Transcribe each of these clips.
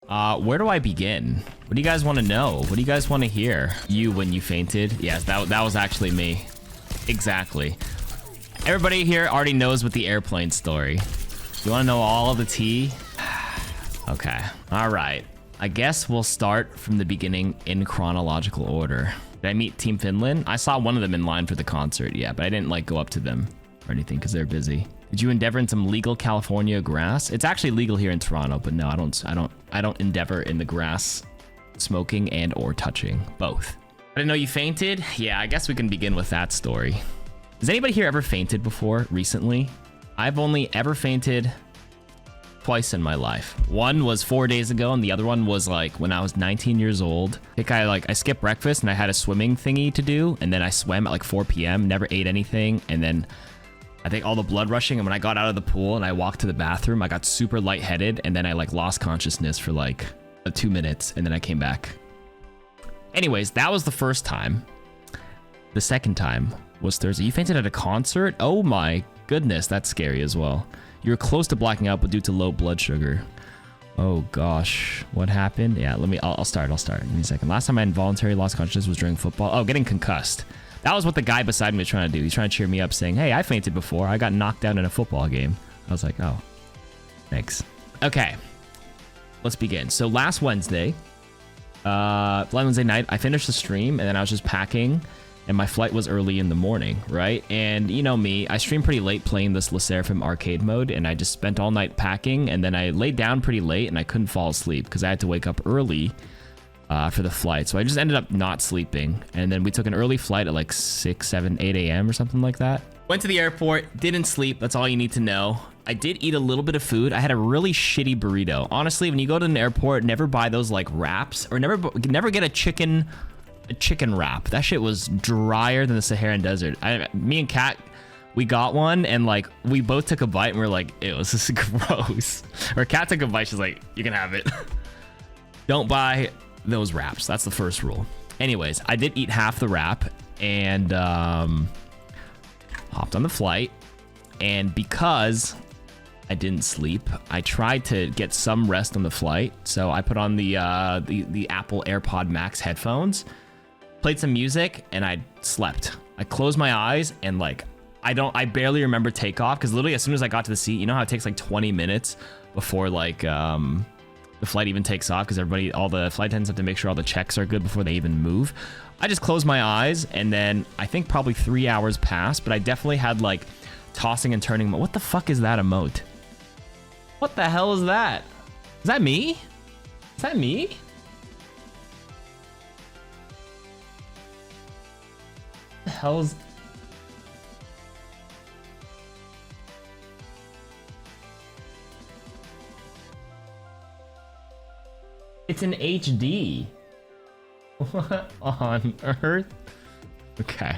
Where do I begin? What do you guys want to know? What do you guys want to hear? You when you fainted? Yes, that was actually me. Exactly. Everybody here already knows what the airplane story. You want to know all of the tea? Okay. All right. I guess we'll start from the beginning in chronological order. Did I meet Team Finland? I saw one of them in line for the concert, yeah, but I didn't like go up to them or anything because they're busy. Did you endeavor in some legal California grass? It's actually legal here in Toronto, but no, I don't endeavor in the grass, smoking and or touching, both. I didn't know you fainted. Yeah, I guess we can begin with that story. Has anybody here ever fainted before recently? I've only ever fainted twice in my life. One was 4 days ago, and the other one was like when I was 19 years old. I think I skipped breakfast and I had a swimming thingy to do, and then I swam at like 4 p.m., never ate anything, and then I think all the blood rushing, and when I got out of the pool and I walked to the bathroom, I got super lightheaded, and then I like lost consciousness for like 2 minutes, and then I came back. Anyways, that was the first time. The second time was Thursday. You fainted at a concert? Oh my goodness, that's scary as well. You were close to blacking out, but due to low blood sugar. Oh gosh, what happened? Yeah, I'll start. Give me a second. Last time I involuntarily lost consciousness was during football. Oh, getting concussed. That was what the guy beside me was trying to do. He's trying to cheer me up, saying, hey, I fainted before. I got knocked out in a football game. I was like, oh, thanks. Let's begin. So last Wednesday night, I finished the stream, and then I was just packing, and my flight was early in the morning, right? And you know me, I streamed pretty late playing this Le Seraphim arcade mode, and I just spent all night packing, and then I laid down pretty late, and I couldn't fall asleep because I had to wake up early for the flight. So I just ended up not sleeping. And then we took an early flight at like 6, 7, 8 a.m. or something like that. Went to the airport, didn't sleep. That's all you need to know. I did eat a little bit of food. I had a really shitty burrito. Honestly, when you go to an airport, never buy those like wraps, or never get a chicken wrap. That shit was drier than the Saharan desert. Me and Kat, we got one, and like we both took a bite and we're like, ew, this is gross. Or Kat took a bite, she's like, you can have it. Don't buy those wraps. That's the first rule. Anyways, I did eat half the wrap and hopped on the flight, and because I didn't sleep, I tried to get some rest on the flight. So I put on the Apple AirPod Max headphones, played some music, and I slept. I closed my eyes, and like I barely remember takeoff, because literally as soon as I got to the seat, you know how it takes like 20 minutes before like the flight even takes off, because all the flight attendants have to make sure all the checks are good before they even move. I just closed my eyes, and then I think probably 3 hours passed, but I definitely had like tossing and turning. What the fuck is that emote? What the hell is that? Is that me? Is that me? What the hell is... It's an HD. What on earth? Okay.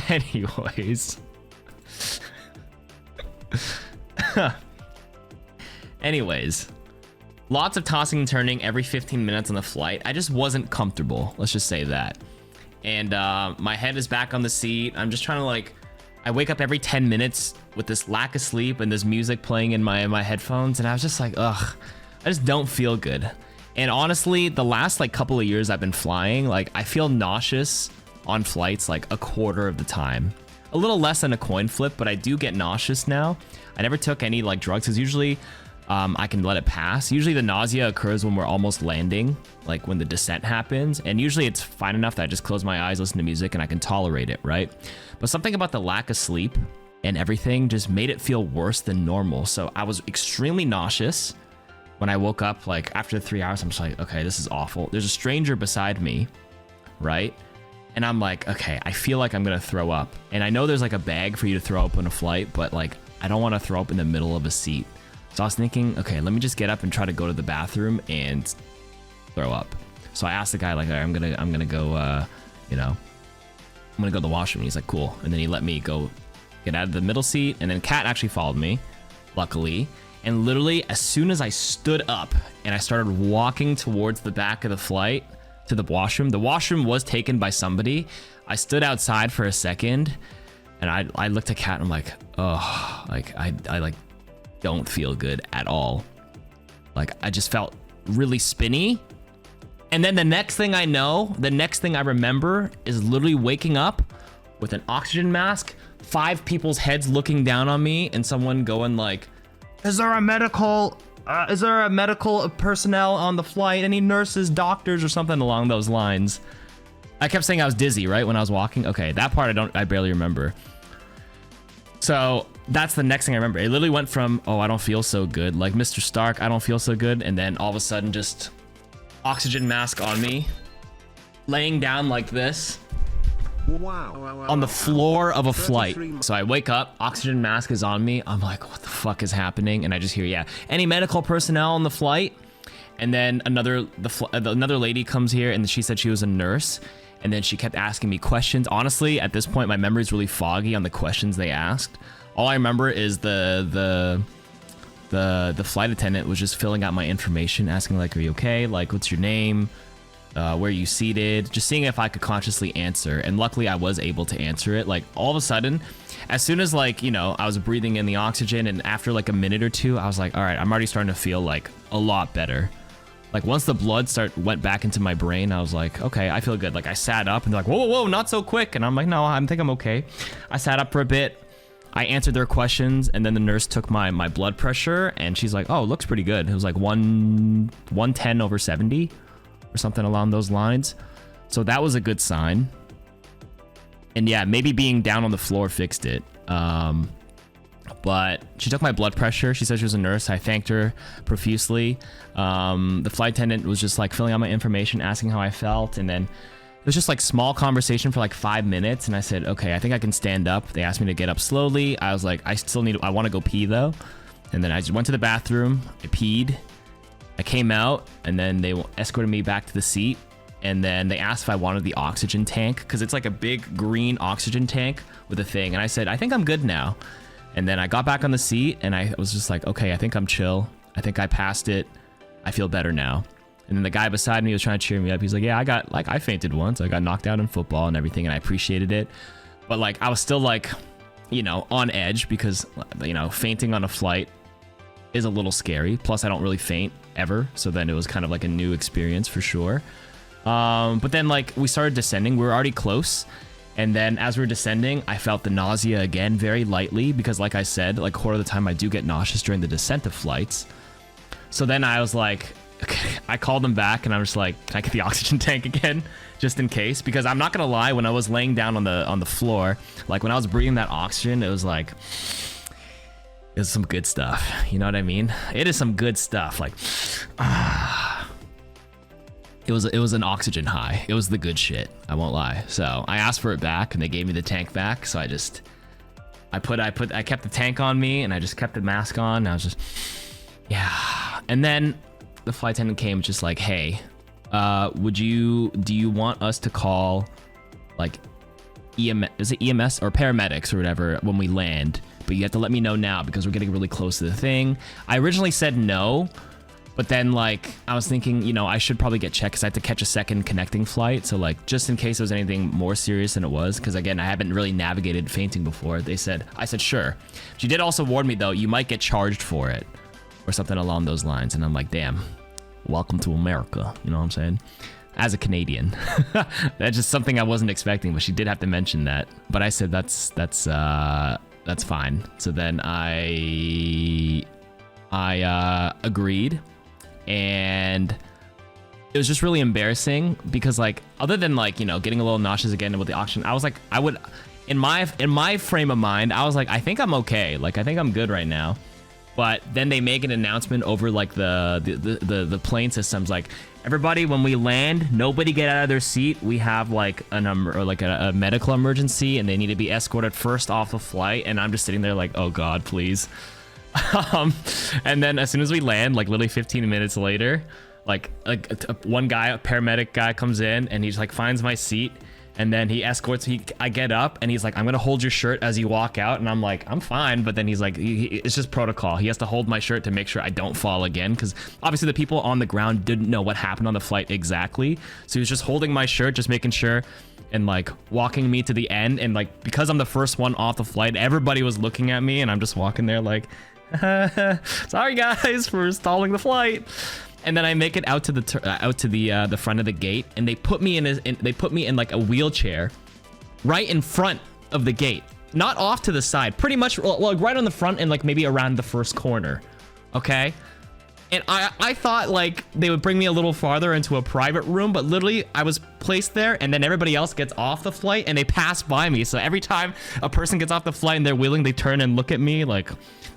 Anyways. Anyways. Lots of tossing and turning every 15 minutes on the flight. I just wasn't comfortable. Let's just say that. And my head is back on the seat. I'm just trying to like... I wake up every 10 minutes with this lack of sleep and this music playing in my headphones. And I was just like, ugh. I just don't feel good. And honestly, the last like couple of years I've been flying, like I feel nauseous on flights like a quarter of the time. A little less than a coin flip, but I do get nauseous now. I never took any like drugs, because usually I can let it pass. Usually the nausea occurs when we're almost landing, like when the descent happens. And usually it's fine enough that I just close my eyes, listen to music, and I can tolerate it, right? But something about the lack of sleep and everything just made it feel worse than normal. So I was extremely nauseous. When I woke up, like after 3 hours, I'm just like, okay, this is awful. There's a stranger beside me, right? And I'm like, okay, I feel like I'm gonna throw up. And I know there's like a bag for you to throw up on a flight, but like, I don't wanna throw up in the middle of a seat. So I was thinking, okay, let me just get up and try to go to the bathroom and throw up. So I asked the guy, like, all right, I'm gonna go, I'm gonna go to the washroom. And he's like, cool. And then he let me go get out of the middle seat. And then Kat actually followed me, luckily. And literally, as soon as I stood up and I started walking towards the back of the flight to the washroom was taken by somebody. I stood outside for a second, and I looked at Kat and I'm like, oh, like I like don't feel good at all. Like I just felt really spinny. And then the next thing I remember is literally waking up with an oxygen mask, 5 people's heads looking down on me, and someone going like, is there a medical personnel on the flight? Any nurses, doctors, or something along those lines? I kept saying I was dizzy, right, when I was walking. Okay, that part I barely remember. So that's the next thing I remember. It literally went from, oh, I don't feel so good, like Mr. Stark, I don't feel so good, and then all of a sudden just oxygen mask on me, laying down like this on the floor of a flight. So I wake up, oxygen mask is on me. I'm like, what the fuck is happening? And I just hear, yeah, any medical personnel on the flight? And then another lady comes here, and she said she was a nurse. And then she kept asking me questions. Honestly, at this point, my memory is really foggy on the questions they asked. All I remember is the flight attendant was just filling out my information, asking like, are you okay? Like, what's your name? Where are you seated? Just seeing if I could consciously answer. And luckily I was able to answer it. Like all of a sudden, as soon as like, you know, I was breathing in the oxygen, and after like a minute or two, I was like, all right, I'm already starting to feel like a lot better. Like once the blood went back into my brain, I was like, okay, I feel good. Like I sat up, and they're like, whoa, whoa, whoa, not so quick. And I'm like, no, I think I'm okay. I sat up for a bit. I answered their questions, and then the nurse took my blood pressure, and she's like, oh, it looks pretty good. It was like 110/70 or something along those lines. So that was a good sign. And yeah, maybe being down on the floor fixed it. But she took my blood pressure. She said she was a nurse. I thanked her profusely. The flight attendant was just like filling out my information, asking how I felt. And then it was just like small conversation for like 5 minutes. And I said, okay, I think I can stand up. They asked me to get up slowly. I was like, I want to go pee though. And then I just went to the bathroom. I peed. I came out, and then they escorted me back to the seat. And then they asked if I wanted the oxygen tank, because it's like a big green oxygen tank with a thing. And I said, I think I'm good now. And then I got back on the seat, and I was just like, okay, I think I'm chill. I think I passed it. I feel better now. And then the guy beside me was trying to cheer me up. He's like, yeah, I fainted once. I got knocked out in football and everything, and I appreciated it. But like, I was still like, you know, on edge, because, you know, fainting on a flight is a little scary. Plus, I don't really faint ever. So then it was kind of like a new experience for sure. But then like we started descending. We were already close. And then as we were descending, I felt the nausea again very lightly, because like I said, like quarter of the time I do get nauseous during the descent of flights. So then I was like, okay, I called them back, and I'm just like, can I get the oxygen tank again? Just in case, because I'm not going to lie, when I was laying down on the floor, like when I was breathing that oxygen, it was like, it was some good stuff. You know what I mean? It is some good stuff. Like, it was an oxygen high. It was the good shit. I won't lie. So I asked for it back, and they gave me the tank back. So I kept the tank on me, and I just kept the mask on. And I was just, yeah. And then the flight attendant came just like, hey, do you want us to call like EMS or paramedics or whatever when we land? But you have to let me know now, because we're getting really close to the thing. I originally said no, but then like I was thinking, you know, I should probably get checked, because I had to catch a second connecting flight. So like, just in case there was anything more serious than it was, because again, I haven't really navigated fainting before. I said sure. She did also warn me though, you might get charged for it or something along those lines. And I'm like, damn, welcome to America. You know what I'm saying? As a Canadian, that's just something I wasn't expecting, but she did have to mention that. But I said, that's fine. So then I agreed, and it was just really embarrassing, because like, other than like, you know, getting a little nauseous again with the oxygen, I was like, in my frame of mind, I was like, I think I'm okay. Like, I think I'm good right now. But then they make an announcement over like the plane systems, like, everybody, when we land, nobody get out of their seat. We have like a medical emergency, and they need to be escorted first off the flight. And I'm just sitting there like, oh God, please. And then as soon as we land, like literally 15 minutes later, like one guy, a paramedic guy, comes in, and he's like, finds my seat. And then he escorts me. I get up, and he's like, I'm going to hold your shirt as you walk out. And I'm like, I'm fine. But then he's like, it's just protocol. He has to hold my shirt to make sure I don't fall again. Because obviously the people on the ground didn't know what happened on the flight exactly. So he was just holding my shirt, just making sure, and like walking me to the end. And like, because I'm the first one off the flight, everybody was looking at me, and I'm just walking there like, Sorry guys for stalling the flight. And then I make it out to the front of the gate, and they put me in like a wheelchair right in front of the gate, not off to the side, pretty much well, right on the front and like maybe around the first corner. Okay. And I thought like they would bring me a little farther into a private room, but literally I was placed there, and then everybody else gets off the flight and they pass by me. So every time a person gets off the flight and they're wheeling, they turn and look at me like,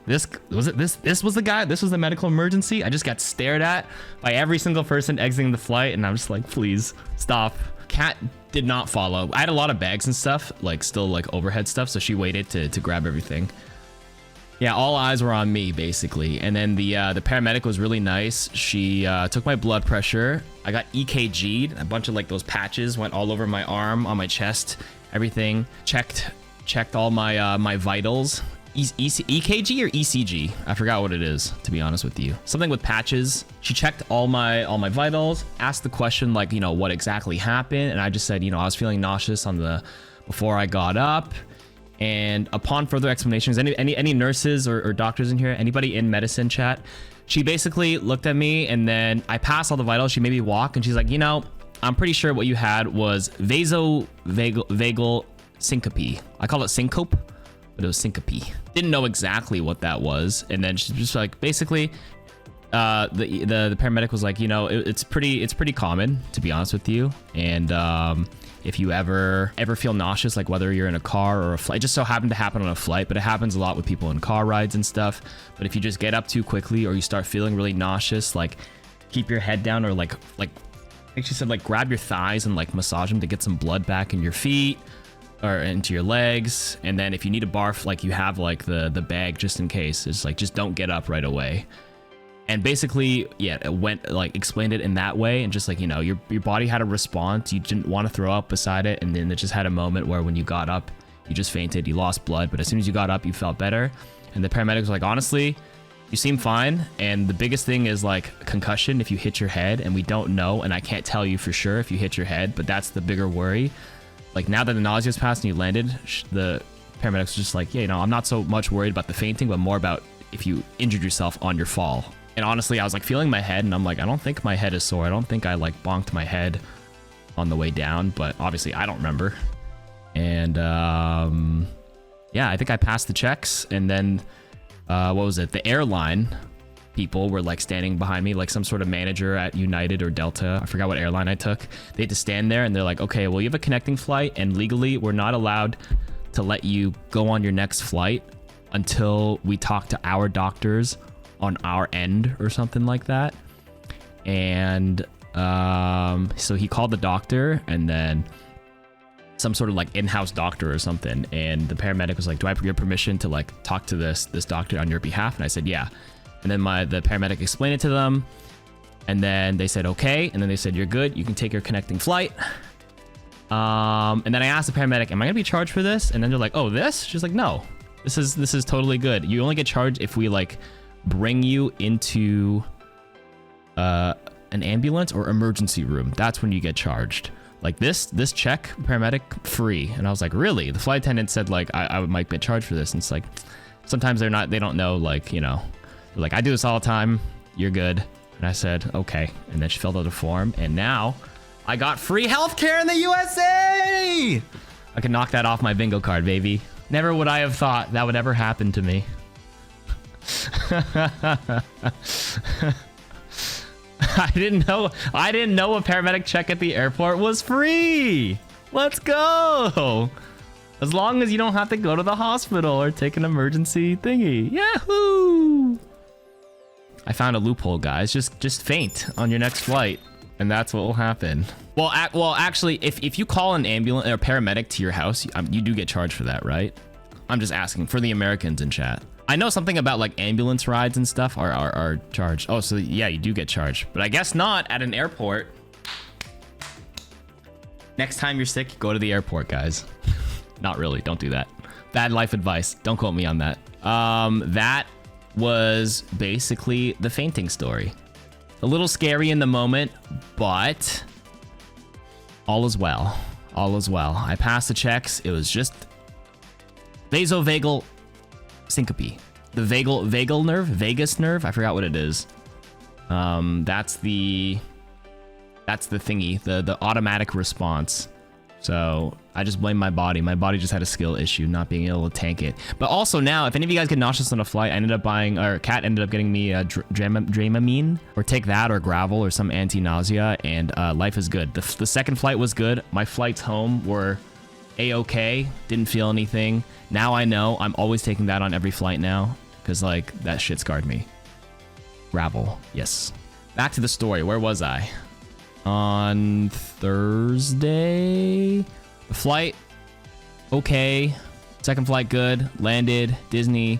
this was the guy, this was the medical emergency. I just got stared at by every single person exiting the flight, and I'm just like, please stop. Kat did not follow. I had a lot of bags and stuff, like still like overhead stuff, so she waited to grab everything. Yeah, all eyes were on me basically. And then the paramedic was really nice. She took my blood pressure. I got EKG'd. A bunch of like those patches went all over my arm, on my chest, everything. Checked all my my vitals. EKG or ECG? I forgot what it is, to be honest with you. Something with patches. She checked all my vitals, asked the question like, you know, what exactly happened, and I just said, you know, I was feeling nauseous before I got up. And upon further explanations, any nurses or doctors in here, anybody in medicine chat, she basically looked at me, and then I passed all the vitals. She made me walk, and she's like, you know, I'm pretty sure what you had was vasovagal syncope. I call it syncope, but it was syncope. Didn't know exactly what that was. And then she's just like, basically, the paramedic was like, you know, it's pretty common, to be honest with you. And if you ever feel nauseous, like whether you're in a car or a flight, it just so happened to happen on a flight, but it happens a lot with people in car rides and stuff. But if you just get up too quickly or you start feeling really nauseous, like keep your head down, or like I think she said, like grab your thighs and like massage them to get some blood back in your feet or into your legs. And then if you need to barf, like you have like the bag just in case. It's like, just don't get up right away. And basically, yeah, it went like explained it in that way, and just like, you know, your body had a response. You didn't want to throw up beside it, and then it just had a moment where when you got up, you just fainted, you lost blood, but as soon as you got up, you felt better. And the paramedics were like, honestly, you seem fine, and the biggest thing is like concussion if you hit your head, and we don't know, and I can't tell you for sure if you hit your head, but that's the bigger worry. Like now that the nausea's passed and you landed, the paramedics were just like, yeah, you know, I'm not so much worried about the fainting, but more about if you injured yourself on your fall. And honestly, I was like feeling my head, and I'm like, I don't think my head is sore. I don't think I like bonked my head on the way down, but obviously I don't remember. And yeah, I think I passed the checks, and then what was it? The airline people were like standing behind me, like some sort of manager at United or Delta. I forgot what airline I took. They had to stand there, and they're like, okay, well, you have a connecting flight, and legally we're not allowed to let you go on your next flight until we talk to our doctors on our end or something like that. And so he called the doctor, and then some sort of like in-house doctor or something, and the paramedic was like, do I have your permission to like talk to this doctor on your behalf? And I said, yeah. And then the paramedic explained it to them, and then they said okay, and then they said, you're good, you can take your connecting flight. And then I asked the paramedic, am I gonna be charged for this? And then they're like, oh, this? She's like, no, this is totally good. You only get charged if we like bring you into an ambulance or emergency room. That's when you get charged. Like this check, paramedic, free. And I was like, really? The flight attendant said like I might get charged for this. And it's like, sometimes they don't know, like, you know, they're like, I do this all the time, you're good. And I said, okay. And then she filled out a form, and now I got free healthcare in the USA. I can knock that off my bingo card, baby. Never would I have thought that would ever happen to me. I didn't know a paramedic check at the airport was free. Let's go. As long as you don't have to go to the hospital or take an emergency thingy. Yahoo! I found a loophole, guys. Just faint on your next flight, and that's what will happen. Well, actually, if you call an ambulance or paramedic to your house, you do get charged for that, right? I'm just asking for the Americans in chat. I know something about like ambulance rides and stuff are charged. Oh, so yeah, you do get charged, but I guess not at an airport. Next time you're sick, go to the airport, guys. Not really, don't do that. Bad life advice. Don't quote me on that. That was basically the fainting story. A little scary in the moment, but all is well. All is well. I passed the checks. It was just vasovagal syncope. the vagus nerve. I forgot what it is. That's the thingy, the automatic response. So I just blame my body. My body just had a skill issue, not being able to tank it. But also now, if any of you guys get nauseous on a flight, I ended up buying, or Kat ended up getting me a Dramamine, or take that or Gravel or some anti-nausea, and life is good. The second flight was good. My flights home were a-okay, didn't feel anything. Now I know I'm always taking that on every flight now, because like that shit scarred me. Gravel, yes. Back to the story. Where was I? On Thursday, the flight, okay. Second flight, good. Landed, Disney.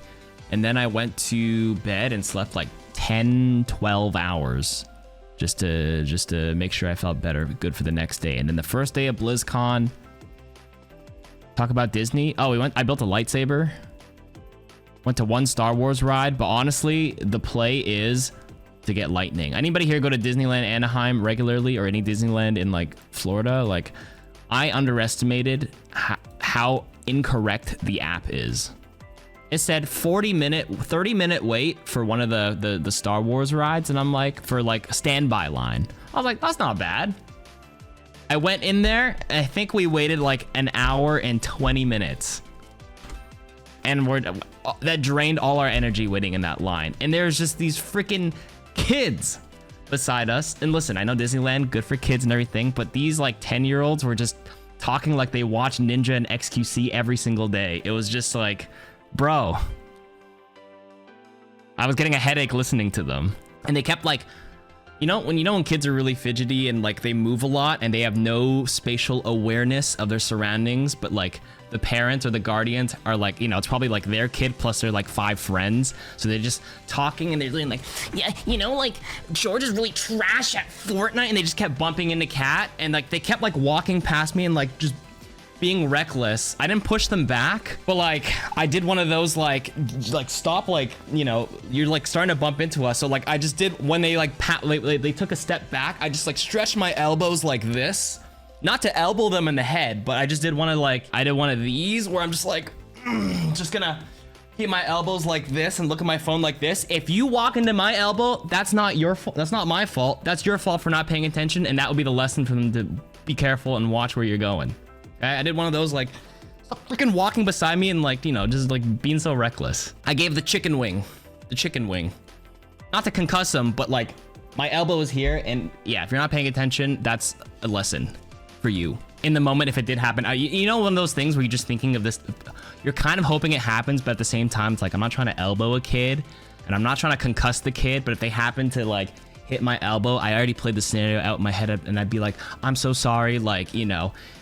And then I went to bed and slept like 10, 12 hours just to make sure I felt better, good for the next day. And then the first day of BlizzCon, talk about Disney. Oh, I built a lightsaber. Went to one Star Wars ride, but honestly, the play is to get lightning. Anybody here go to Disneyland Anaheim regularly, or any Disneyland in like Florida? Like, I underestimated how incorrect the app is. It said 30-minute wait for one of the Star Wars rides, and I'm like, for like a standby line. I was like, that's not bad. I went in there, and I think we waited like an hour and 20 minutes. And that drained all our energy waiting in that line. And there's just these freaking kids beside us. And listen, I know Disneyland, good for kids and everything, but these like 10-year-olds were just talking like they watch Ninja and XQC every single day. It was just like, bro, I was getting a headache listening to them. And they kept like, when kids are really fidgety and like they move a lot and they have no spatial awareness of their surroundings, but like the parents or the guardians are like, it's probably like their kid plus their like 5 friends. So they're just talking and they're doing like, yeah, like George is really trash at Fortnite, and they just kept bumping into Kat, and like they kept like walking past me and like just being reckless. I didn't push them back, but like I did one of those like stop, like you're like starting to bump into us. So like I just did, when they like they took a step back, I just like stretched my elbows like this, not to elbow them in the head, but I just did one of these where I'm just like just gonna keep my elbows like this and look at my phone like this. If you walk into my elbow, that's not your fault. That's not my fault. That's your fault for not paying attention, and that would be the lesson for them to be careful and watch where you're going. I did one of those, like, stop freaking walking beside me and like, just like being so reckless. I gave the chicken wing. Not to concuss him, but like my elbow is here, and yeah, if you're not paying attention, that's a lesson for you. In the moment, if it did happen, one of those things where you're just thinking of this, you're kind of hoping it happens, but at the same time, it's like, I'm not trying to elbow a kid, and I'm not trying to concuss the kid, but if they happen to like hit my elbow, I already played the scenario out in my head, and I'd be like, I'm so sorry, like,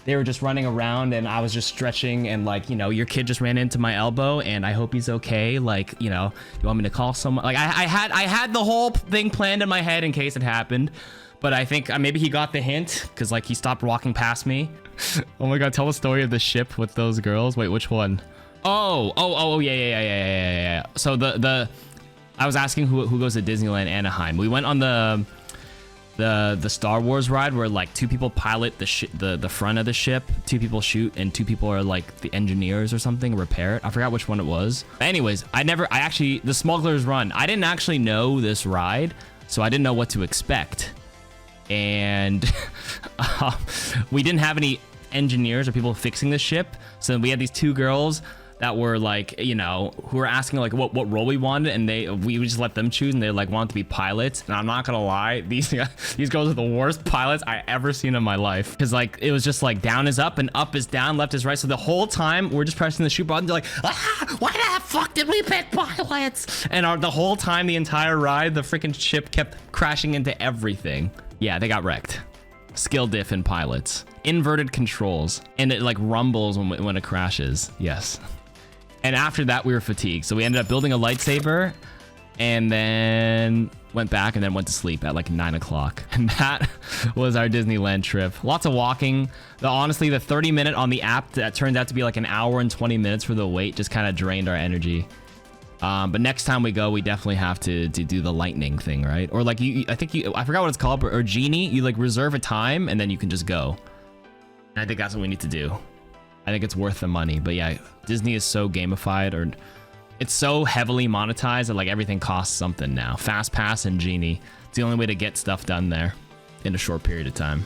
they were just running around and I was just stretching, and like, your kid just ran into my elbow, and I hope he's okay. Like, you want me to call someone? Like, I had the whole thing planned in my head in case it happened, but I think maybe he got the hint, because like he stopped walking past me. Oh my god, tell the story of the ship with those girls. Wait, which one? Oh, yeah. So I was asking who goes to Disneyland Anaheim. We went on the Star Wars ride where like 2 people pilot the front of the ship, 2 people shoot, and 2 people are like the engineers or something, repair it. I forgot which one it was. But anyways, the Smuggler's Run, I didn't actually know this ride, so I didn't know what to expect. And we didn't have any engineers or people fixing the ship, so we had these 2 girls that were like, who were asking like what role we wanted, and we just let them choose, and they like wanted to be pilots. And I'm not gonna lie, these girls are the worst pilots I ever seen in my life, because like it was just like down is up and up is down, left is right. So the whole time we're just pressing the shoot button, they're like, why the fuck did we pick pilots? And the whole time, the entire ride, the freaking ship kept crashing into everything. Yeah, they got wrecked. Skill diff in pilots, inverted controls, and it like rumbles when it crashes. Yes. And after that, we were fatigued, so we ended up building a lightsaber, and then went back and then went to sleep at like 9 o'clock. And that was our Disneyland trip. Lots of walking. Honestly, the 30-minute on the app that turned out to be like an hour and 20 minutes for the wait just kind of drained our energy. But next time we go, we definitely have to do the lightning thing, right? Or like I forgot what it's called, or Genie. You like reserve a time and then you can just go. And I think that's what we need to do. I think it's worth the money. But yeah, Disney is so gamified, or It's so heavily monetized that like everything costs something now. Fast Pass and Genie. It's the only way to get stuff done there in a short period of time.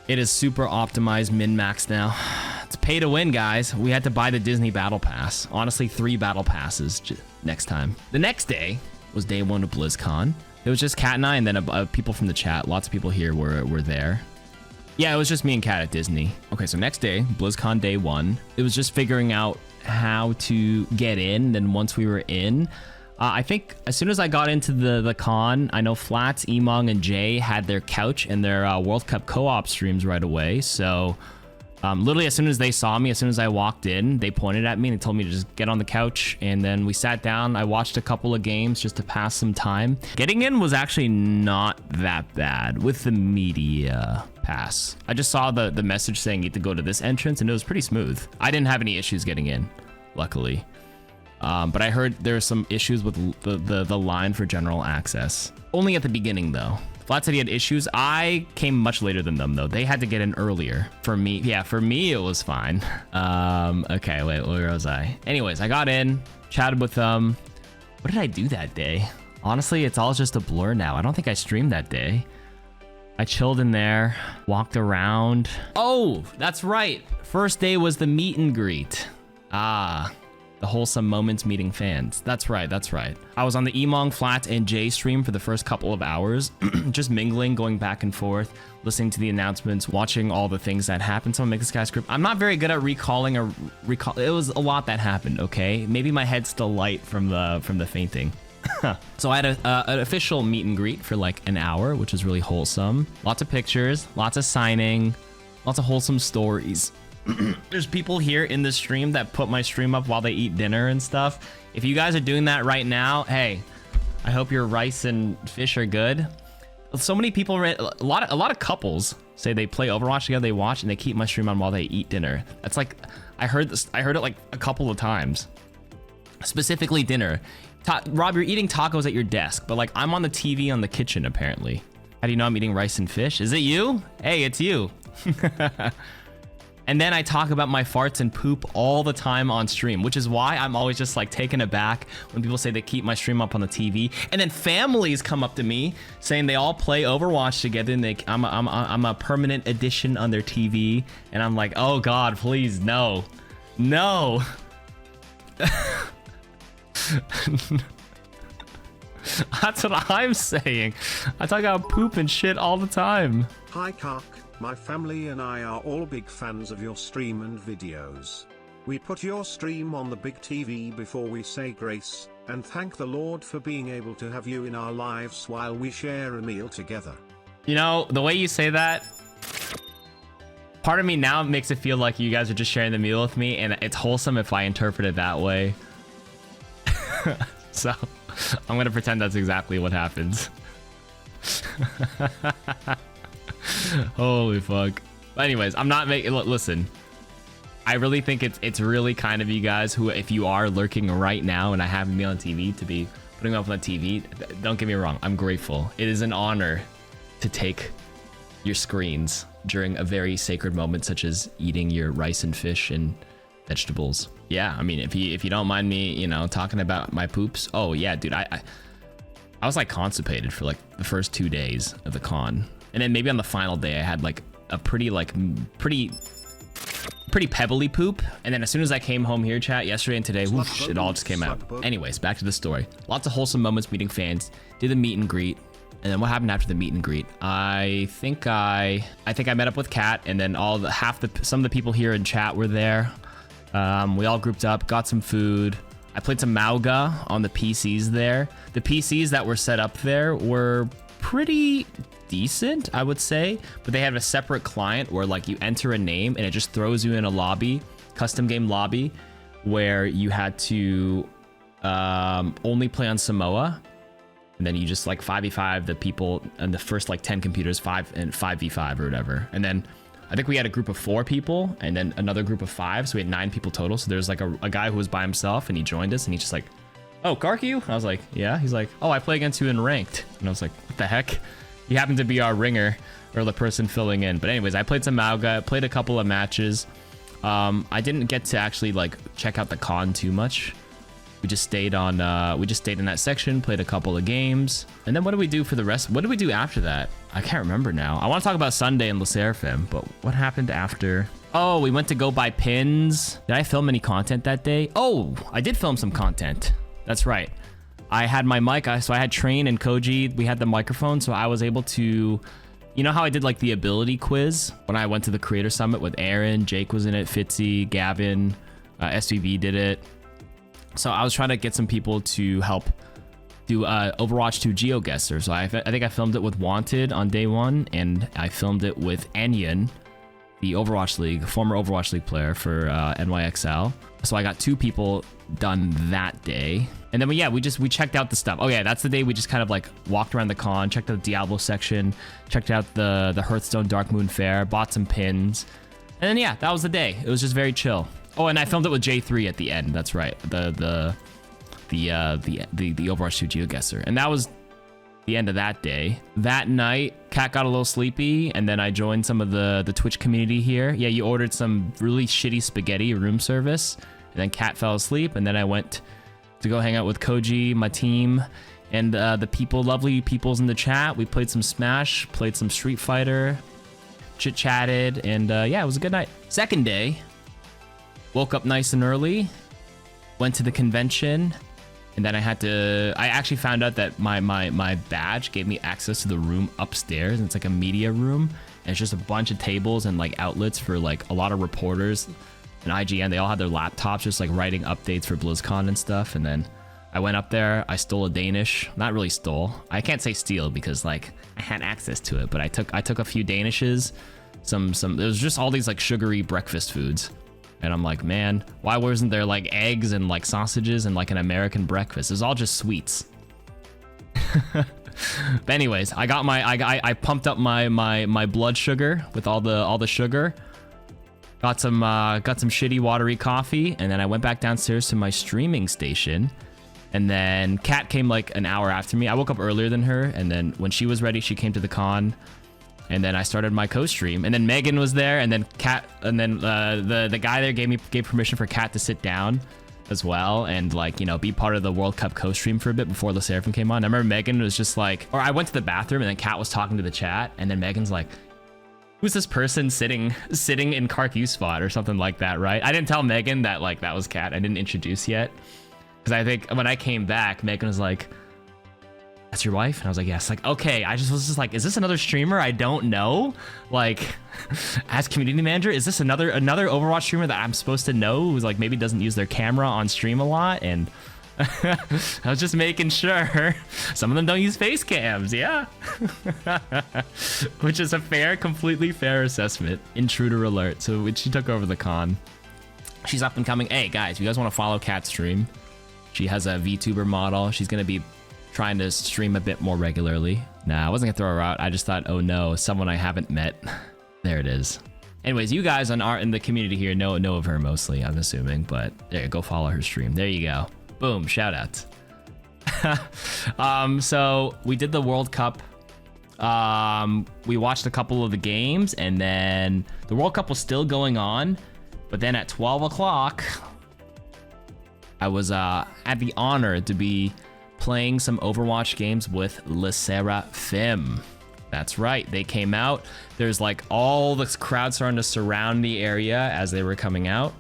It is super optimized min-max now. It's pay to win, guys. We had to buy the Disney Battle Pass. Honestly, 3 Battle Passes next time. The next day was day 1 of BlizzCon. It was just Kat and I, and then people from the chat. Lots of people here were there. Yeah, it was just me and Kat at Disney. Okay, so next day, BlizzCon day 1. It was just figuring out how to get in. Then once we were in, I think as soon as I got into the con, I know Flats, Emong, and Jay had their couch and their World Cup co-op streams right away. So literally as soon as they saw me, as soon as I walked in, they pointed at me and they told me to just get on the couch. And then we sat down. I watched a couple of games just to pass some time. Getting in was actually not that bad with the media pass. I just saw the message saying you need to go to this entrance, and it was pretty smooth. I didn't have any issues getting in, luckily. But I heard there were some issues with the line for general access. Only at the beginning, though. Flat said he had issues. I came much later than them, though. They had to get in earlier. For me, yeah, for me, it was fine. Okay, wait, where was I? Anyways, I got in, chatted with them. What did I do that day? Honestly, it's all just a blur now. I don't think I streamed that day. I chilled in there, walked around. Oh, that's right. First day was the meet and greet. The Wholesome Moments meeting fans. That's right, that's right. I was on the Emong, Flat, and Jay stream for the first couple of hours, just mingling, going back and forth, listening to the announcements, watching all the things that happened. Someone make this guy script. I'm not very good at recalling or it was a lot that happened, okay? Maybe my head's still light from the fainting. So I had an official meet and greet for like an hour, which was really wholesome. Lots of pictures, lots of signing, lots of wholesome stories. There's people here in the stream that put my stream up while they eat dinner and stuff. If you guys are doing that right now, hey, I hope your rice and fish are good. So many people, a lot of couples say they play Overwatch together, they watch, and they keep my stream on while they eat dinner. That's like, I heard it like a couple of times. Specifically dinner. Rob, you're eating tacos at your desk, but like I'm on the TV on the kitchen apparently. How do you know I'm eating rice and fish? Is it you? Hey, it's you. And then I talk about my farts and poop all the time on stream, which is why I'm always just like taken aback when people say they keep my stream up on the TV. And then families come up to me saying they all play Overwatch together and I'm a permanent addition on their TV. And I'm like, oh God, please, no. No. That's what I'm saying. I talk about poop and shit all the time. Hi Kark, my family and I are all big fans of your stream and videos. We put your stream on the big TV before we say grace, and thank the Lord for being able to have you in our lives while we share a meal together. You know, the way you say that, part of me now makes it feel like you guys are just sharing the meal with me, and it's wholesome if I interpret it that way. So I'm gonna pretend that's exactly what happens. Holy fuck. But anyways, I'm not making, listen, I really think it's really kind of you guys who, if you are lurking right now and I haven't been on TV, to be putting up on the TV. Don't get me wrong, I'm grateful. It is an honor to take your screens during a very sacred moment such as eating your rice and fish and vegetables. Yeah, I mean, if you don't mind me, you know, talking about my poops. Oh yeah, dude, I was like constipated for like the first 2 days of the con, and then maybe on the final day I had like a pretty pebbly poop. And then as soon as I came home here, chat, yesterday and today, whoosh, it all just came out. Anyways, back to the story. Lots of wholesome moments meeting fans. Did the meet and greet. And then what happened after the meet and greet? I think I met up with Kat, and then some of the people here in chat were there. We all grouped up, got some food. I played some Mauga on the PCs there. The PCs that were set up there were pretty decent, I would say, but they have a separate client where like you enter a name and it just throws you in a lobby, custom game lobby, where you had to only play on Samoa, and then you just like 5v5 the people and the first like 10 computers, 5v5 or whatever. And then I think we had a group of 4 people and then another group of 5, so we had 9 people total. So there's like a guy who was by himself and he joined us and he's just like, oh, Kark you? I was like, yeah. He's like, oh, I play against you in ranked. And I was like, what the heck? He happened to be our ringer or the person filling in. But anyways, I played some Mauga, played a couple of matches. I didn't get to actually like check out the con too much. We just stayed on, we just stayed in that section, played a couple of games. And then what did we do for the rest? What did we do after that? I can't remember now. I want to talk about Sunday in Le Seraphim, but what happened after? Oh, we went to go buy pins. Did I film any content that day? Oh, I did film some content. That's right. I had my mic, so I had Train and Koji. We had the microphone, so I was able to, you know how I did like the ability quiz when I went to the Creator Summit with Aaron, Jake was in it, Fitzy, Gavin, SVV did it. So I was trying to get some people to help do Overwatch 2 GeoGuessr. So I think I filmed it with Wanted on day one, and I filmed it with Anyan, the Overwatch League, former Overwatch League player for NYXL. So I got 2 people done that day. And then we checked out the stuff. Oh yeah, that's the day we just kind of like walked around the con, checked out the Diablo section, checked out the Hearthstone Dark Moon Fair, bought some pins. And then yeah, that was the day. It was just very chill. Oh, and I filmed it with J3 at the end. That's right. The Overwatch 2 GeoGuessr. And that was the end of that day. That night, Kat got a little sleepy, and then I joined some of the Twitch community here. Yeah, you ordered some really shitty spaghetti room service, and then Kat fell asleep, and then I went to go hang out with Koji, my team, and the people, lovely peoples in the chat. We played some Smash, played some Street Fighter, chit-chatted, and yeah, it was a good night. Second day, woke up nice and early, went to the convention, and then I actually found out that my badge gave me access to the room upstairs, and it's like a media room, and it's just a bunch of tables and like outlets for like a lot of reporters and IGN. They all had their laptops just like writing updates for BlizzCon and stuff. And then I went up there, I stole a Danish. Not really stole. I can't say steal because like I had access to it, but I took a few Danishes, some there was just all these like sugary breakfast foods. And I'm like, man, why wasn't there like eggs and like sausages and like an American breakfast? It was all just sweets. But anyways, I pumped up my blood sugar with all the sugar. Got some shitty watery coffee, and then I went back downstairs to my streaming station. And then Kat came like an hour after me. I woke up earlier than her, and then when she was ready, she came to the con. And then I started my co-stream, and then Megan was there, and then Kat, and then the guy there gave permission for Kat to sit down as well, and like, you know, be part of the World Cup co-stream for a bit before Le Seraphim came on. I remember Megan was just like, or I went to the bathroom, and then Kat was talking to the chat, and then Megan's like, who's this person sitting in Kark spot or something like that, right? I didn't tell Megan that like that was Kat. I didn't introduce yet, because I think when I came back, Megan was like, that's your wife? And I was like, yes. Like, okay. I was just like, is this another streamer I don't know? Like, as community manager, is this another Overwatch streamer that I'm supposed to know who's like maybe doesn't use their camera on stream a lot? And I was just making sure. Some of them don't use face cams, yeah. Which is a completely fair assessment. Intruder alert. So she took over the con. She's up and coming. Hey guys, you guys want to follow Kat's stream? She has a VTuber model. She's gonna be trying to stream a bit more regularly. Nah, I wasn't gonna throw her out. I just thought, oh no, someone I haven't met. There it is. Anyways, you guys in the community here know of her mostly, I'm assuming, but there, go follow her stream. There you go. Boom, shout out. So we did the World Cup. We watched a couple of the games, and then the World Cup was still going on, but then at 12 o'clock, I was had the honor to be playing some Overwatch games with Le Seraphim. That's right, they came out. There's like all this crowd starting to surround the area as they were coming out.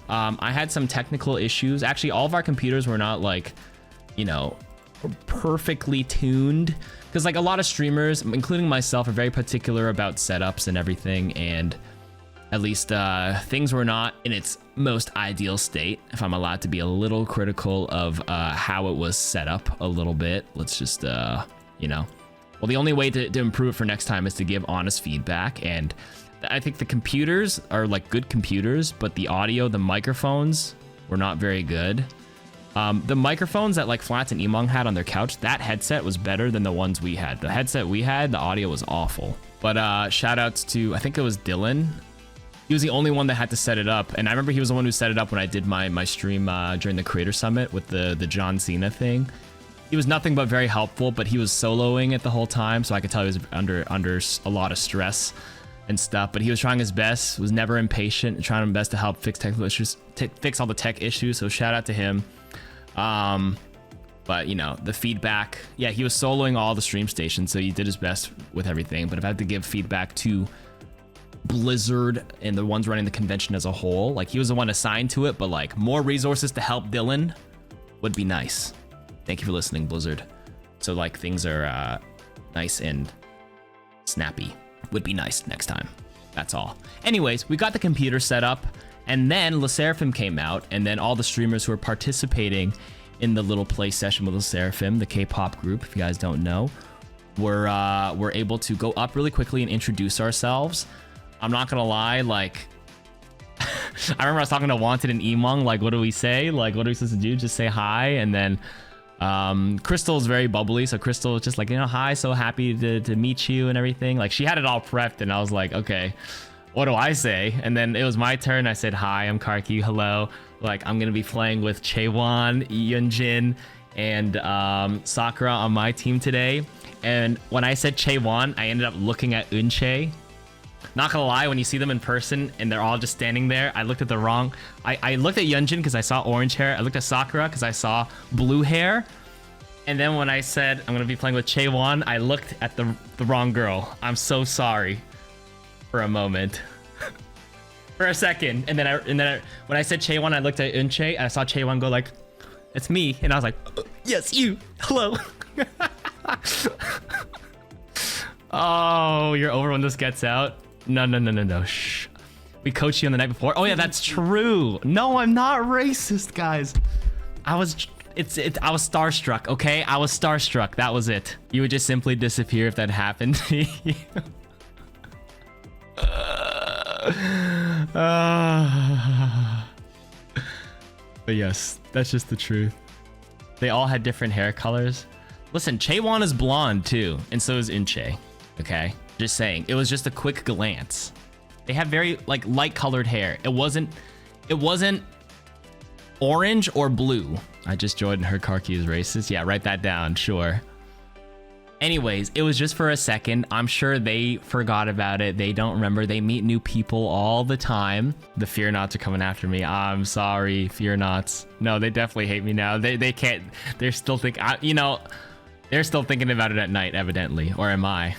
I had some technical issues. Actually, all of our computers were not like, you know, perfectly tuned, because like a lot of streamers, including myself, are very particular about setups and everything, and at least things were not in its most ideal state, if I'm allowed to be a little critical of how it was set up a little bit. Let's just, you know, well, the only way to improve it for next time is to give honest feedback. And I think the computers are like good computers, but the audio, the microphones were not very good. The microphones that like Flats and Emong had on their couch, that headset was better than the ones we had. The headset we had, the audio was awful. But shout outs to, I think it was Dylan. He was the only one that had to set it up, and I remember he was the one who set it up when I did my stream during the Creator Summit with the John Cena thing. He was nothing but very helpful, but he was soloing it the whole time, so I could tell he was under a lot of stress and stuff. But he was trying his best, was never impatient, and trying his best to help fix technical issues, fix all the tech issues. So shout out to him. But you know, the feedback, yeah, he was soloing all the stream stations, so he did his best with everything. But if I had to give feedback to Blizzard and the ones running the convention as a whole, like he was the one assigned to it, but like more resources to help Dylan would be nice. Thank you for listening, Blizzard. So like things are nice and snappy. Would be nice next time. That's all. Anyways, we got the computer set up, and then Le Seraphim came out, and then all the streamers who were participating in the little play session with Le Seraphim, the K-pop group, if you guys don't know, were able to go up really quickly and introduce ourselves. I'm not gonna lie, like I remember I was talking to Wanted and Emong, like what do we say? Like what are we supposed to do? Just say hi. And then Crystal's very bubbly, so Crystal was just like, you know, hi, so happy to meet you and everything. Like she had it all prepped, and I was like, okay, what do I say? And then it was my turn. I said, hi, I'm Karki, hello. Like I'm gonna be playing with Chaewon, Yunjin, and Sakura on my team today. And when I said Chaewon, I ended up looking at Eunchae. Not gonna lie, when you see them in person and they're all just standing there, I looked at the wrong. I looked at Yunjin because I saw orange hair. I looked at Sakura because I saw blue hair. And then when I said I'm gonna be playing with Chaewon, I looked at the wrong girl. I'm so sorry. For a moment. For a second. And then when I said Chaewon, I looked at Eunchae and I saw Chaewon go like, it's me. And I was like, yes, you. Hello. Oh, you're over when this gets out. No. Shh. We coached you on the night before. Oh yeah, that's true. No, I'm not racist, guys. I was starstruck, okay? I was starstruck. That was it. You would just simply disappear if that happened to you. But yes, that's just the truth. They all had different hair colors. Listen, Chaewon is blonde too, and so is Eunchae. Okay, just saying. It was just a quick glance. They had very like light colored hair. It wasn't orange or blue. I just joined her Karki is racist. Yeah, write that down. Sure. Anyways, it was just for a second. I'm sure they forgot about it. They don't remember. They meet new people all the time. The Fear Nots are coming after me. I'm sorry, Fear Nots. No, they definitely hate me now. They can't. They're still thinking. You know, they're still thinking about it at night, evidently. Or am I?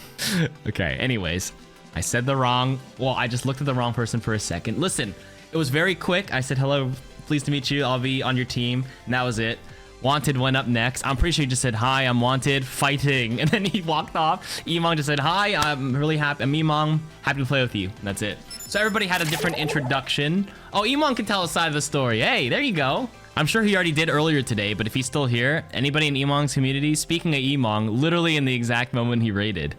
Okay. Anyways, I said the wrong. Well, I just looked at the wrong person for a second. Listen, it was very quick. I said hello, pleased to meet you. I'll be on your team, and that was it. Wanted went up next. I'm pretty sure he just said, hi, I'm Wanted, fighting. And then he walked off. Emong just said, hi, I'm really happy. I'm Emong, happy to play with you. And that's it. So everybody had a different introduction. Oh, Emong can tell a side of the story. Hey, there you go. I'm sure he already did earlier today, but if he's still here, anybody in Emong's community, speaking of Emong, literally in the exact moment he raided.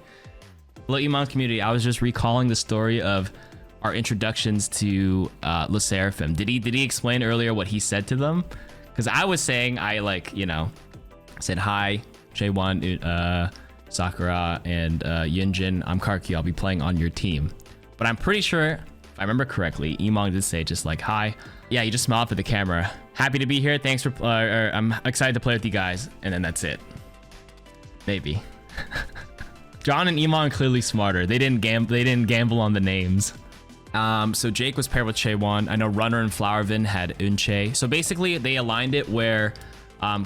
Hello, Emong's community. I was just recalling the story of our introductions to Le Seraphim. Did he explain earlier what he said to them? Because I was saying, I said, hi, Chaewon, Sakura, and Yunjin, I'm Karki, I'll be playing on your team. But I'm pretty sure, if I remember correctly, Emong did say just like, hi. Yeah, you just smiled for the camera. Happy to be here, thanks for, I'm excited to play with you guys. And then that's it. Maybe. John and Emong are clearly smarter. They didn't gamble on the names. So Jake was paired with Chaewon. I know Runner and Flowervin had Eunchae. So basically, they aligned it where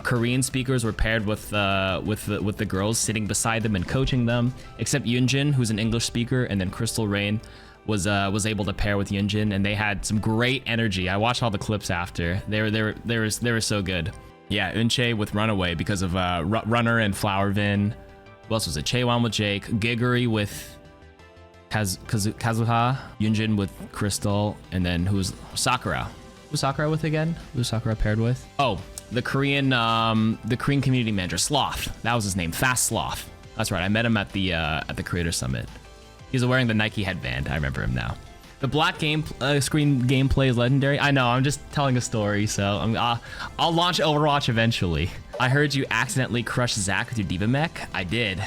Korean speakers were paired with the girls sitting beside them and coaching them. Except Yunjin, who's an English speaker, and then Crystal Rain was able to pair with Yunjin, and they had some great energy. I watched all the clips after. They were so good. Yeah, Eunchae with Runaway because of Runner and Flowervin. Who else was it? Chaewon with Jake, Gigery with Kazuha, Yunjin with Crystal, and then who's Sakura? Who's Sakura with again? Who's Sakura paired with? Oh, the Korean community manager, Sloth. That was his name, Fast Sloth. That's right. I met him at the Creator Summit. He's wearing the Nike headband. I remember him now. The black screen gameplay is legendary. I know. I'm just telling a story, so I'll launch Overwatch eventually. I heard you accidentally crush Zach with your Diva mech. I did.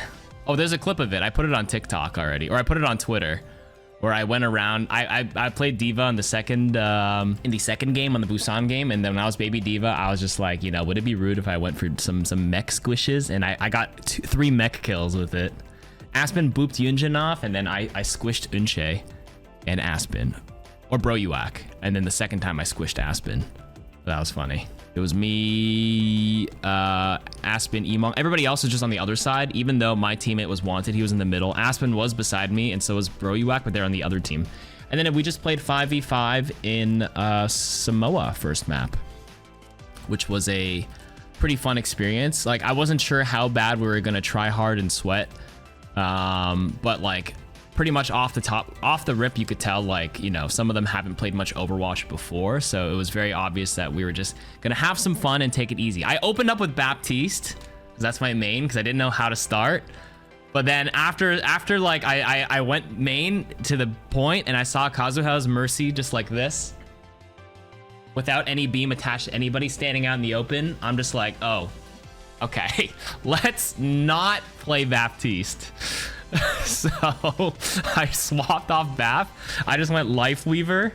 Oh, there's a clip of it. I put it on TikTok already, or I put it on Twitter, where I went around. I played Diva in the second game on the Busan game, and then when I was Baby Diva, I was just like, you know, would it be rude if I went for some mech squishes? And I got 3 mech kills with it. Aspen booped Yunjin off, and then I squished Eunchae and Aspen, or Broyuak, and then the second time I squished Aspen. That was funny. It was me, Aspen, Emong. Everybody else was just on the other side. Even though my teammate was wanted, he was in the middle. Aspen was beside me, and so was Broyuak, but they're on the other team. And then we just played 5v5 in Samoa first map, which was a pretty fun experience. Like, I wasn't sure how bad we were gonna try hard and sweat, but like pretty much off the rip, you could tell, like, you know, some of them haven't played much Overwatch before, so it was very obvious that we were just gonna have some fun and take it easy. I opened up with Baptiste, because that's my main, because I didn't know how to start. But then after like I went main to the point and I saw Kazuha's Mercy just like this, without any beam attached to anybody, standing out in the open. I'm just like, oh, okay, let's not play Baptiste. So I swapped off Bap. I just went Life Weaver,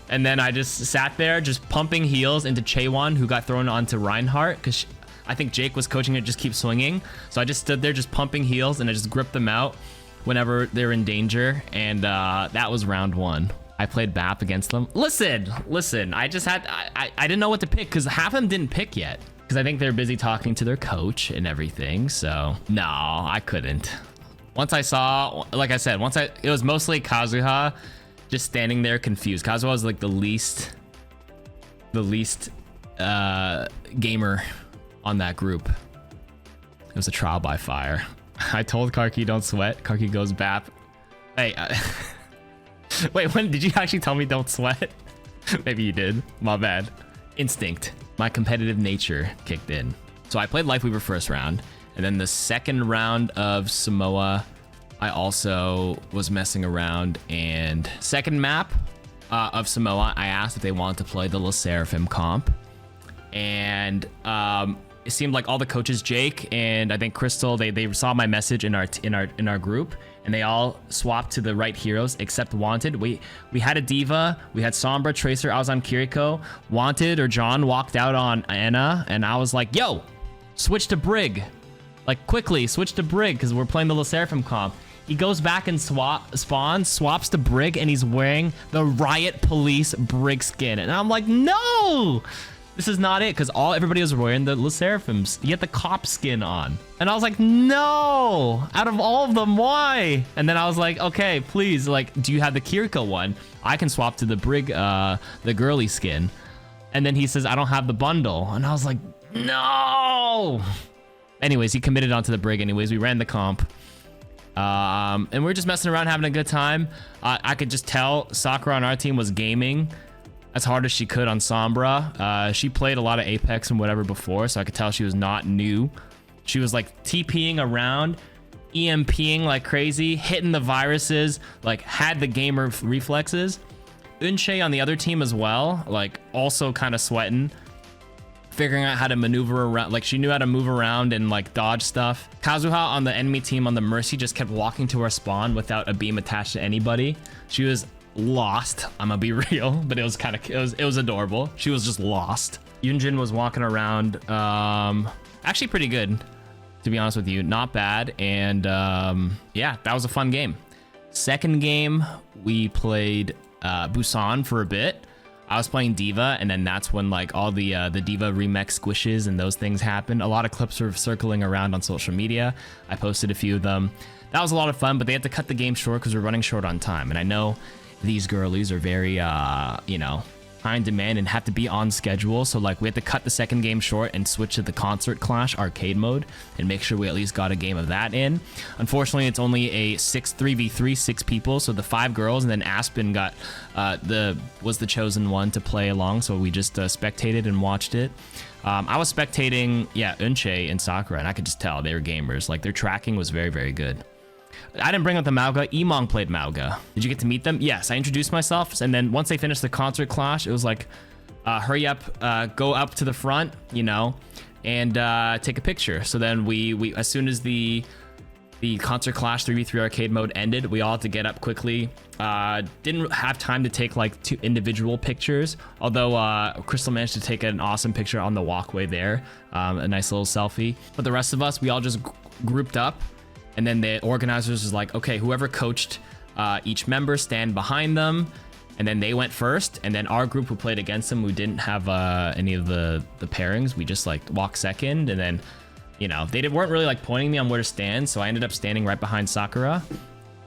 and then I just sat there just pumping heals into Chaewon, who got thrown onto Reinhardt because I think Jake was coaching her to just keep swinging. So I just stood there just pumping heals, and I just gripped them out whenever they're in danger. And that was round 1. I played BAP against them. Listen, I just had, I didn't know what to pick because half of them didn't pick yet because I think they're busy talking to their coach and everything. So no, I couldn't. Once I saw, like I said, it was mostly Kazuha just standing there confused. Kazuha was like the least gamer on that group. It was a trial by fire. I told Karki don't sweat. Karki goes BAP. Hey, wait, when did you actually tell me don't sweat? Maybe you did. My bad. Instinct. My competitive nature kicked in. So I played Lifeweaver first round, and then the second round of Samoa, I also was messing around. And second map of Samoa, I asked if they wanted to play the Le Seraphim comp, and it seemed like all the coaches, Jake and I think Crystal, they saw my message in our group, and they all swapped to the right heroes except Wanted. We had a D.Va, we had Sombra, Tracer, I was on Kiriko. Wanted or John walked out on Anna, and I was like, yo, switch to Brig. Like, quickly, switch to Brig, because we're playing the Le Seraphim comp. He goes back and swaps to Brig, and he's wearing the Riot Police Brig skin. And I'm like, no! This is not it, because everybody was wearing the Le Seraphims. You get the cop skin on. And I was like, no! Out of all of them, why? And then I was like, okay, please, like, do you have the Kiriko one? I can swap to the Brig, the girly skin. And then he says, I don't have the bundle. And I was like, no! Anyways, he committed onto the Brig anyways. We ran the comp. And we were just messing around, having a good time. I could just tell Sakura on our team was gaming as hard as she could on Sombra. She played a lot of Apex and whatever before, so I could tell she was not new. She was like TPing around, EMPing like crazy, hitting the viruses, like had the gamer reflexes. Unshe on the other team as well, like also kind of sweating, figuring out how to maneuver around. Like, she knew how to move around and like dodge stuff. Kazuha on the enemy team on the Mercy just kept walking to our spawn without a beam attached to anybody. She was lost, I'm gonna be real, but it was kind of, it was adorable. She was just lost. Yunjin was walking around, actually pretty good, to be honest with you, not bad. And yeah, that was a fun game. Second game, we played Busan for a bit. I was playing D.Va, and then that's when like all the D.Va remix squishes and those things happened. A lot of clips were circling around on social media. I posted a few of them. That was a lot of fun, but they had to cut the game short because we're running short on time. And I know these girlies are very, you know, high in demand and have to be on schedule. So like we had to cut the second game short and switch to the Concert Clash arcade mode and make sure we at least got a game of that in. Unfortunately, it's only a 3v3, 6 people. So the 5 girls, and then Aspen got was the chosen one to play along. So we just spectated and watched it. I was spectating, yeah, Unshe and Sakura, and I could just tell they were gamers. Like, their tracking was very, very good. I didn't bring up the Mauga. Emong played Mauga. Did you get to meet them? Yes, I introduced myself, and then once they finished the Concert Clash, it was like, hurry up, go up to the front, you know, and take a picture. So then we as soon as the Concert Clash 3v3 arcade mode ended, we all had to get up quickly. Didn't have time to take like 2 individual pictures, although Crystal managed to take an awesome picture on the walkway there, a nice little selfie. But the rest of us, we all just grouped up. And then the organizers was like, okay, whoever coached each member, stand behind them. And then they went first, and then our group who played against them, who didn't have any of the pairings, we just like walked second, and then, you know, weren't really like pointing me on where to stand, so I ended up standing right behind Sakura.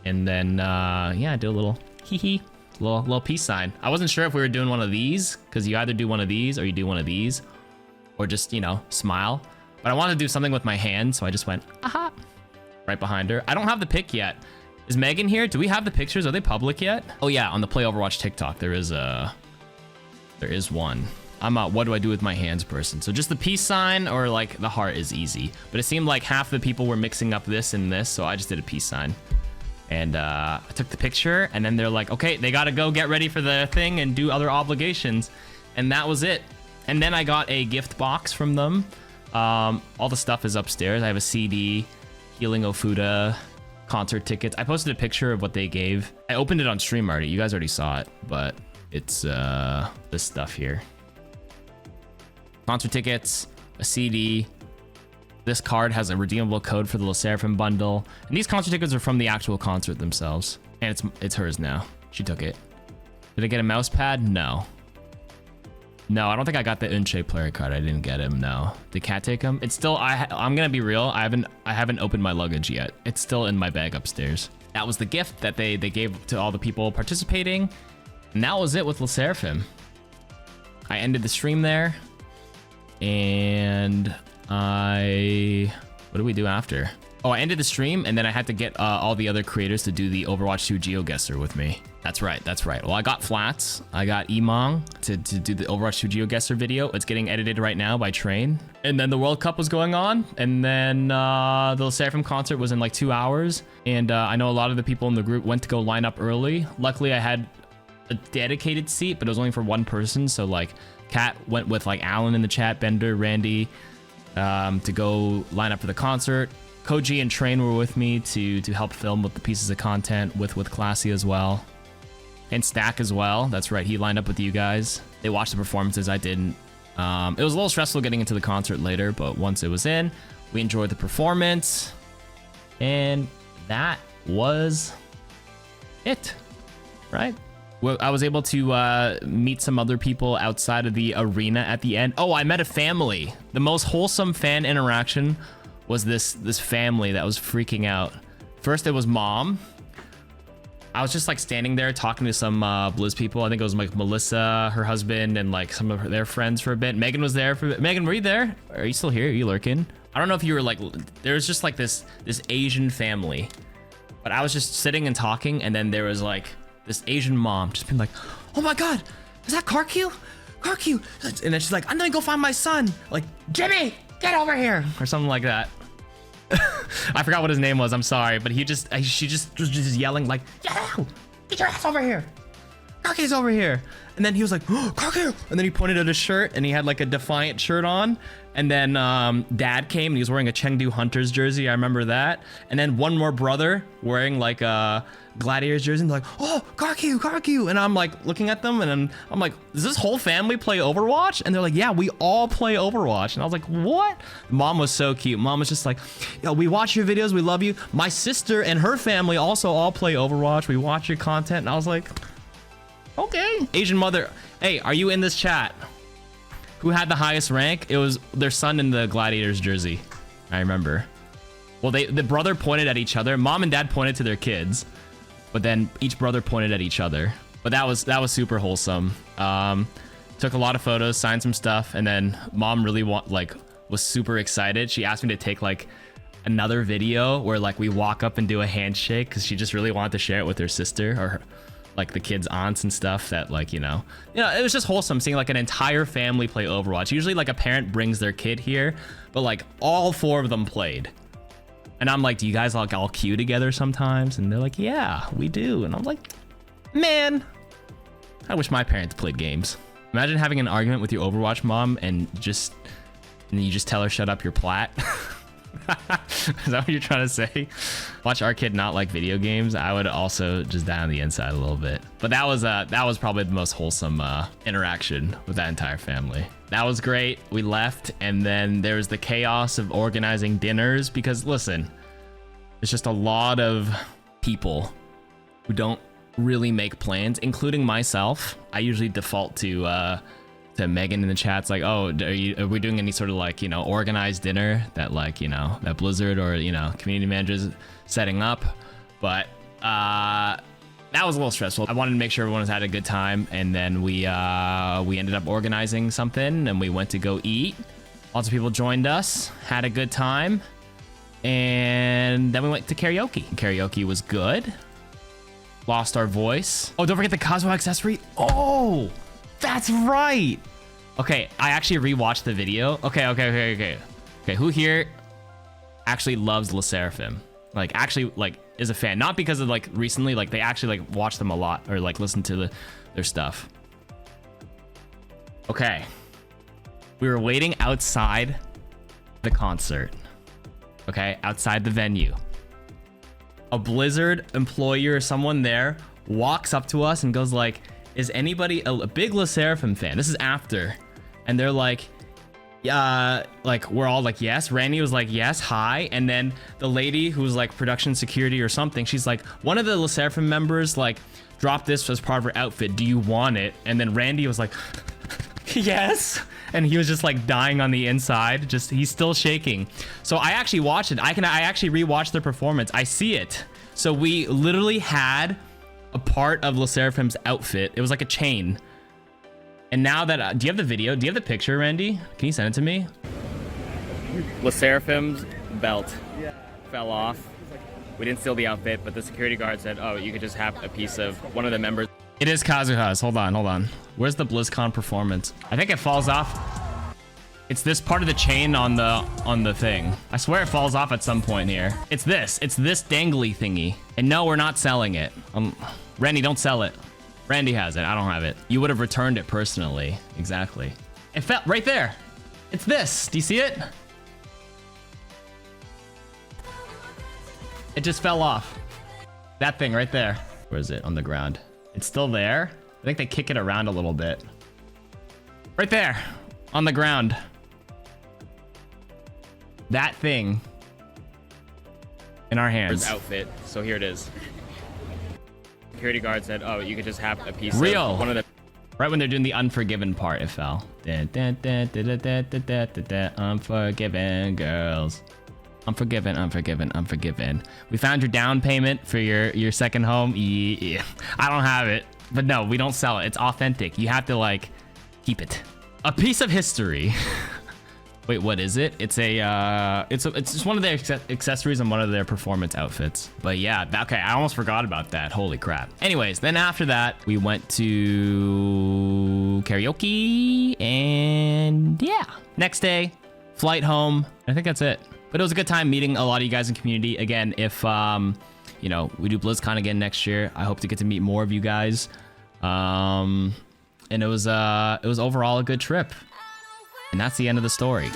And then, yeah, I did a little hee-hee, little peace sign. I wasn't sure if we were doing one of these, because you either do one of these or you do one of these, or just, you know, smile. But I wanted to do something with my hand, so I just went, aha, right behind her. I don't have the pic yet. Is Megan here? Do we have the pictures? Are they public yet? Oh yeah, on the Play Overwatch TikTok, there is one. I'm a what do I do with my hands person. So just the peace sign or like the heart is easy. But it seemed like half the people were mixing up this and this, so I just did a peace sign. And I took the picture, and then they're like, okay, they gotta go get ready for the thing and do other obligations. And that was it. And then I got a gift box from them. All the stuff is upstairs. I have a CD, Healing Ofuda, concert tickets. I posted a picture of what they gave. I opened it on stream already. You guys already saw it, but it's this stuff here. Concert tickets, a CD. This card has a redeemable code for the Le Sserafim bundle. And these concert tickets are from the actual concert themselves. And it's hers now. She took it. Did I get a mouse pad? No. No, I don't think I got the Unshay player card. I didn't get him. No. Did Cat take him? It's still. I'm gonna be real. I haven't opened my luggage yet. It's still in my bag upstairs. That was the gift that they gave to all the people participating, and that was it with Le Sserafim. I ended the stream there, and what do we do after? Oh, I ended the stream, and then I had to get all the other creators to do the Overwatch 2 GeoGuessr with me. That's right. Well, I got Flats. I got Emong to do the Overwatch 2 GeoGuessr video. It's getting edited right now by Train. And then the World Cup was going on, and then the Le Sserafim concert was in like 2 hours. And I know a lot of the people in the group went to go line up early. Luckily, I had a dedicated seat, but it was only for one person. So like, Kat went with like Alan in the chat, Bender, Randy, to go line up for the concert. Koji and Train were with me to help film with the pieces of content with Classy as well. And Stack as well. That's right, he lined up with you guys. They watched the performances, I didn't. It was a little stressful getting into the concert later, but once it was in, we enjoyed the performance. And that was it, right? Well, I was able to meet some other people outside of the arena at the end. Oh, I met a family. The most wholesome fan interaction was this family that was freaking out. First, it was Mom. I was just like standing there talking to some Blizz people. I think it was like Melissa, her husband, and like some of their friends for a bit. Megan was there for a bit. Megan, were you there? Are you still here? Are you lurking? I don't know if you were like, there was just like this Asian family, but I was just sitting and talking, and then there was like this Asian mom just being like, oh my God, is that Karku? Karku. And then she's like, I'm gonna go find my son. Like, Jimmy, get over here. Or something like that. I forgot what his name was. I'm sorry, but she just was just yelling like, "Yo, get your ass over here! Karku's over here!" And then he was like, "Oh, Karku!" And then he pointed at his shirt, and he had like a Defiant shirt on. And then Dad came, and he was wearing a Chengdu Hunters jersey. I remember that. And then one more brother wearing like a Gladiators jersey, and they're like, "Oh, Karku!" And I'm like looking at them, and I'm like, "Does this whole family play Overwatch?" And they're like, "Yeah, we all play Overwatch." And I was like, "What?" Mom was so cute. Mom was just like, "Yo, we watch your videos, we love you. My sister and her family also all play Overwatch. We watch your content." And I was like, "Okay." Asian mother, hey, are you in this chat? Who had the highest rank? It was their son in the Gladiators jersey. I remember. Well, the brother pointed at each other. Mom and Dad pointed to their kids, but then each brother pointed at each other. But that was super wholesome. Took a lot of photos, signed some stuff, and then Mom really was super excited. She asked me to take like another video where like we walk up and do a handshake, because she just really wanted to share it with her sister or her, like the kids' aunts and stuff. That like, you know, it was just wholesome seeing like an entire family play Overwatch. Usually like a parent brings their kid here, but like all 4 of them played. And I'm like, do you guys like all queue together sometimes? And they're like, yeah, we do. And I'm like, man, I wish my parents played games. Imagine having an argument with your Overwatch mom and you just tell her, shut up, you're plat. Is that what you're trying to say? Watch our kid not like video games. I would also just die on the inside a little bit. But that was probably the most wholesome interaction with that entire family. That was great. We left, and then there was the chaos of organizing dinners, because listen, there's just a lot of people who don't really make plans, including myself. I usually default to Megan in the chats like, oh, are we doing any sort of like, you know, organized dinner that like, you know, that Blizzard or, you know, community managers setting up. But that was a little stressful. I wanted to make sure everyone had a good time, and then we ended up organizing something, and we went to go eat. Lots of people joined us, had a good time, and then we went to karaoke. Karaoke was good. Lost our voice. Oh, don't forget the Cosmo accessory. Oh, that's right. Okay, I actually rewatched the video. Okay. Who here actually loves LE SSERAFIM? Like, actually, like, is a fan. Not because of, like, recently, like, they actually, like, watch them a lot or, like, listen to their stuff. Okay. We were waiting outside the concert. Okay, outside the venue. A Blizzard employee or someone there walks up to us and goes like, is anybody a big LE SSERAFIM fan? This is after. And they're like, yeah, like we're all like, yes. Randy was like, yes, hi. And then the lady who was like production security or something, she's like, one of the LE SSERAFIM members like dropped this as part of her outfit. Do you want it? And then Randy was like, yes. And he was just like dying on the inside. Just, he's still shaking. So I actually watched it. I actually rewatched their performance. I see it. So we literally had a part of LE SSERAFIM's outfit. It was like a chain. And now that, do you have the video? Do you have the picture, Randy? Can you send it to me? LE SSERAFIM's belt fell off. We didn't steal the outfit, but the security guard said, oh, you could just have a piece of one of the members. It is Kazuha's. Hold on. Where's the BlizzCon performance? I think it falls off. It's this part of the chain on the thing. I swear it falls off at some point here. It's this dangly thingy. And no, we're not selling it. Randy, don't sell it. Randy has it. I don't have it. You would have returned it personally. Exactly. It fell right there. It's this. Do you see it? It just fell off. That thing right there. Where is it? On the ground. It's still there. I think they kick it around a little bit. Right there. On the ground. That thing. In our hands. Outfit. So here it is. Security guard said, oh, you could just have a piece of one of the... Right when they're doing the Unforgiven part, it fell. Unforgiven girls. Unforgiven. We found your down payment for your second home. Yeah. I don't have it. But no, we don't sell it. It's authentic. You have to, like, keep it. A piece of history. Wait, what is it? It's just one of their accessories and one of their performance outfits. But yeah, okay, I almost forgot about that. Holy crap. Anyways, then after that, we went to karaoke, and yeah. Next day, flight home. I think that's it. But it was a good time meeting a lot of you guys in community. Again, if you know, we do BlizzCon again next year, I hope to get to meet more of you guys. And it was overall a good trip. And that's the end of the story.